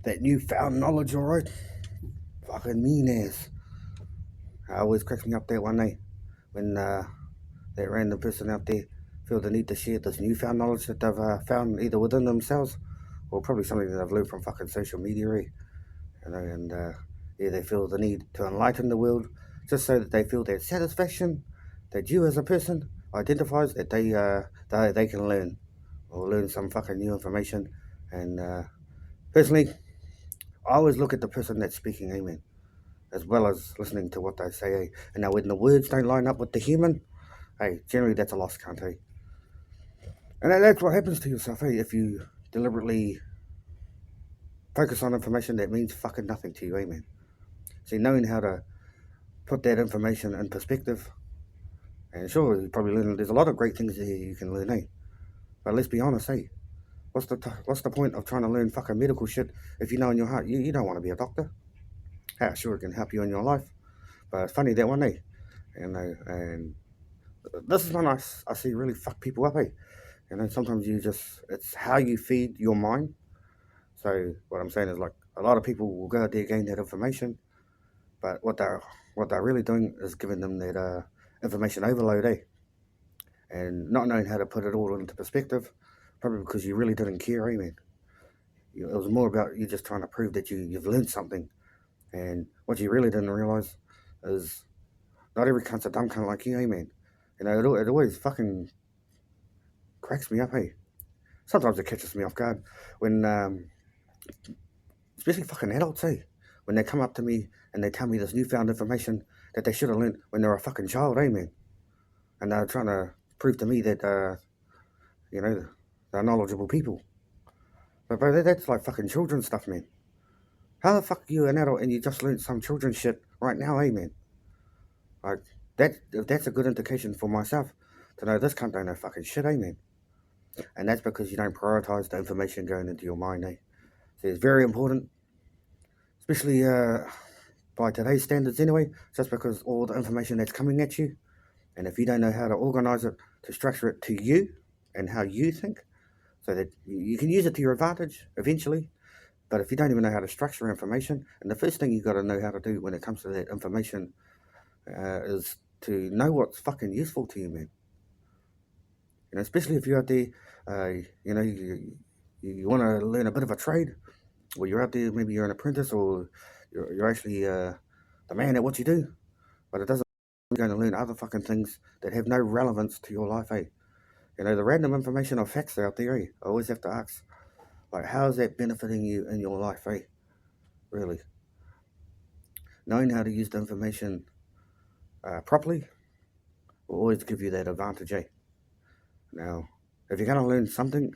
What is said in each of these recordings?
that newfound knowledge, alright? Fucking mean ass. I always cracks me up that one day when that random person out there feel the need to share this newfound knowledge that they've found either within themselves or probably something that they've learned from fucking social media, and yeah, they feel the need to enlighten the world just so that they feel that satisfaction that you as a person identifies that they can learn or learn some fucking new information. And personally, I always look at the person that's speaking, amen, as well as listening to what they say. And now when the words don't line up with the human, hey, generally that's a lost country. And that's what happens to yourself, if you deliberately focus on information that means fucking nothing to you, amen. See, knowing how to put that information in perspective, and sure, you probably learn there's a lot of great things there you can learn, But let's be honest, what's the point of trying to learn fucking medical shit if you know in your heart you don't want to be a doctor? Yeah, sure, it can help you in your life, but it's funny that one, and this is when I see really fuck people up, sometimes it's how you feed your mind. So what I'm saying is, like, a lot of people will go out there gain that information, but what they're really doing is giving them that information overload, and not knowing how to put it all into perspective, probably because you really didn't care, man. It was more about you just trying to prove that you've learned something, and what you really didn't realize is not every cunt's a dumb cunt like you, man. It always fucking cracks me up, Sometimes it catches me off guard when, especially fucking adults, when they come up to me and they tell me this newfound information that they should have learned when they were a fucking child, man. And they're trying to prove to me that, you know, they're knowledgeable people. But bro, that's like fucking children's stuff, man. How the fuck are you an adult and you just learned some children's shit right now, man? Like, that's a good indication for myself to know this cunt don't know fucking shit, man. And that's because you don't prioritize the information going into your mind, So it's very important, especially by today's standards anyway, just because all the information that's coming at you, and if you don't know how to organize it, to structure it to you and how you think, so that you can use it to your advantage eventually. But if you don't even know how to structure information, and the first thing you got to know how to do when it comes to that information is to know what's fucking useful to you, man. Especially if you're out there, you want to learn a bit of a trade, or you're out there, maybe you're an apprentice, or you're actually the man at what you do, but it doesn't mean you're going to learn other fucking things that have no relevance to your life, the random information or facts out there, I always have to ask, like, how is that benefiting you in your life, Really. Knowing how to use the information properly will always give you that advantage, Now, if you're going to learn something,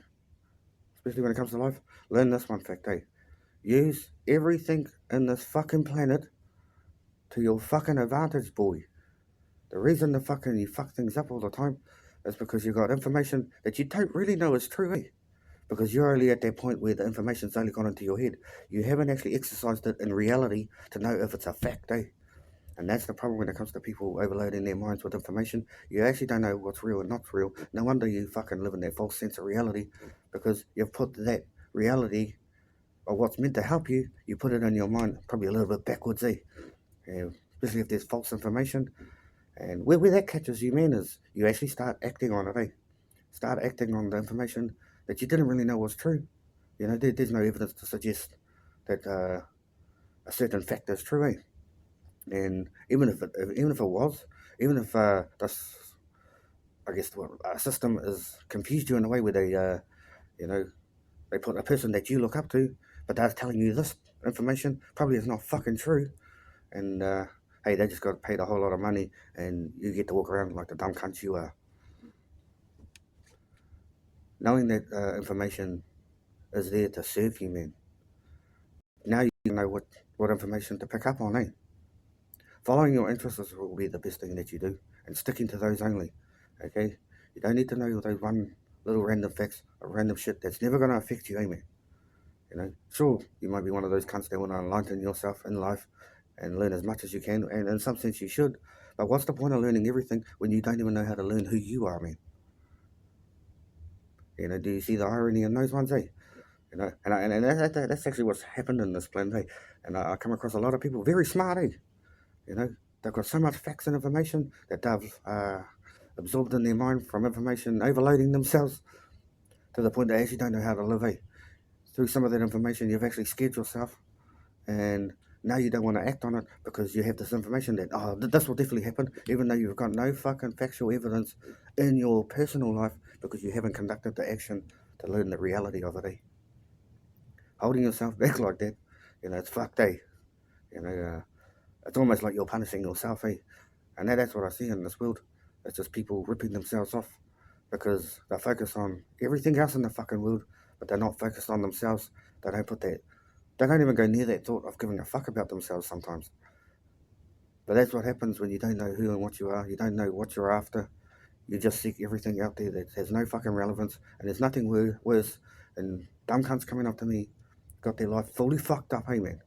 especially when it comes to life, learn this one fact, Use everything in this fucking planet to your fucking advantage, boy. The reason you fuck things up all the time is because you got information that you don't really know is true, Because you're only at that point where the information's only gone into your head. You haven't actually exercised it in reality to know if it's a fact, And that's the problem when it comes to people overloading their minds with information. You actually don't know what's real and not real. No wonder you fucking live in that false sense of reality, because you've put that reality or what's meant to help you, you put it in your mind probably a little bit backwards, especially if there's false information. And where that catches you, man, is you actually start acting on it, Start acting on the information that you didn't really know was true. There's no evidence to suggest that a certain fact is true, And even if it was, even if this, I guess, system is confused you in a way where you know, they put a person that you look up to, but they're telling you this information probably is not fucking true, and hey, they just got paid a whole lot of money, and you get to walk around like the dumb cunt you are. Knowing that information is there to serve you, man. Now you know what information to pick up on, Following your interests will be the best thing that you do, and sticking to those only. Okay, you don't need to know those one little random facts or random shit that's never going to affect you, man. Sure, you might be one of those cunts that want to enlighten yourself in life and learn as much as you can, and in some sense you should. But what's the point of learning everything when you don't even know how to learn who you are, man? Do you see the irony in those ones, You know, and that's actually what's happened in this planet, hey? And I come across a lot of people very smart, eh? You know, they've got so much facts and information that they've absorbed in their mind from information overloading themselves to the point they actually don't know how to live, eh? Through some of that information, you've actually scared yourself, and now you don't want to act on it because you have this information that, oh, this will definitely happen, even though you've got no fucking factual evidence in your personal life because you haven't conducted the action to learn the reality of it, eh? Holding yourself back like that, you know, it's fucked, eh? You know, it's almost like you're punishing yourself, eh? And that's what I see in this world. It's just people ripping themselves off because they focus on everything else in the fucking world, but they're not focused on themselves. They don't put that. They don't even go near that thought of giving a fuck about themselves sometimes. But that's what happens when you don't know who and what you are. You don't know what you're after. You just seek everything out there that has no fucking relevance. And there's nothing worse than dumb cunts coming up to me, got their life fully fucked up, hey man.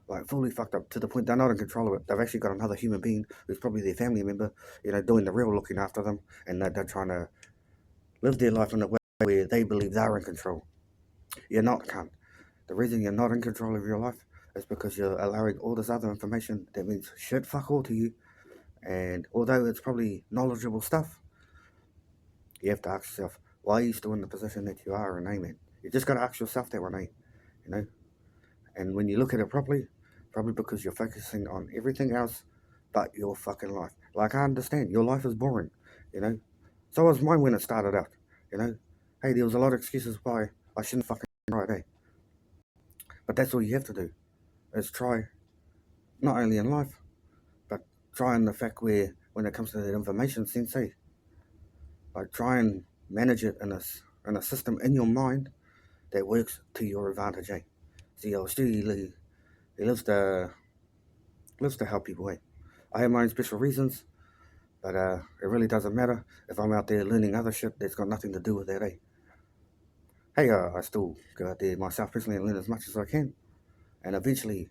Like fully fucked up to the point they're not in control of it. They've actually got another human being who's probably their family member, you know, doing the real looking after them, and they're trying to live their life in a way where they believe they're in control. You're not, cunt. The reason you're not in control of your life is because you're allowing all this other information that means shit fuck all to you. And although it's probably knowledgeable stuff, you have to ask yourself, why are you still in the position that you are in, amen? You just got to ask yourself that one, eh? You know? And when you look at it properly, probably because you're focusing on everything else but your fucking life. Like, I understand, your life is boring, you know? So was mine when it started out, you know? Hey, there was a lot of excuses why I shouldn't fucking try it, eh? But that's all you have to do, is try, not only in life, but try in the fact where, when it comes to that information sense, eh? Like, try and manage it in a system in your mind that works to your advantage, eh? See, Stu, he lives to help people, eh? I have my own special reasons, but it really doesn't matter if I'm out there learning other shit that's got nothing to do with that, eh? Hey, I still go out there myself personally and learn as much as I can, and eventually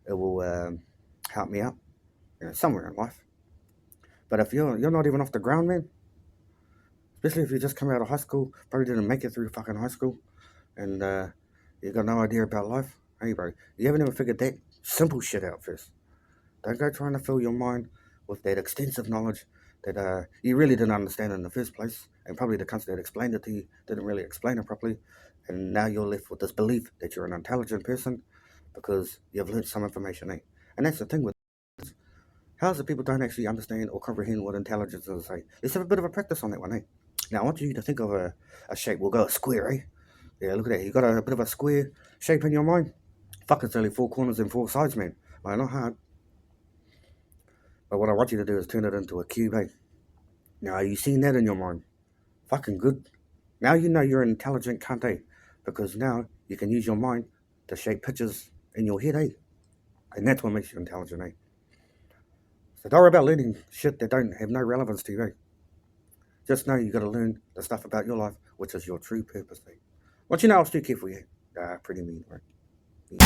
it will help me out, you know, somewhere in life. But if you're not even off the ground, man, especially if you just come out of high school, probably didn't make it through fucking high school, and you got no idea about life, hey, bro, you haven't even figured that simple shit out first. Don't go trying to fill your mind with that extensive knowledge that you really didn't understand in the first place, and probably the cunts that explained it to you didn't really explain it properly, and now you're left with this belief that you're an intelligent person because you've learned some information, eh? And that's the thing with this. How's the people don't actually understand or comprehend what intelligence is, eh? Let's have a bit of a practice on that one, eh? Now I want you to think of a shape. We'll go a square, eh? Yeah, look at that. You got a bit of a square shape in your mind? Fuck, it's only 4 corners and 4 sides, man. Like, not hard. But what I want you to do is turn it into a cube, eh? Now, are you seeing that in your mind? Fucking good. Now you know you're an intelligent cunt, eh? Because now you can use your mind to shape pictures in your head, eh? And that's what makes you intelligent, eh? So don't worry about learning shit that don't have no relevance to you, eh? Just know you got to learn the stuff about your life, which is your true purpose, eh? Once you know, I'll still care for you. Pretty mean, right? Yeah.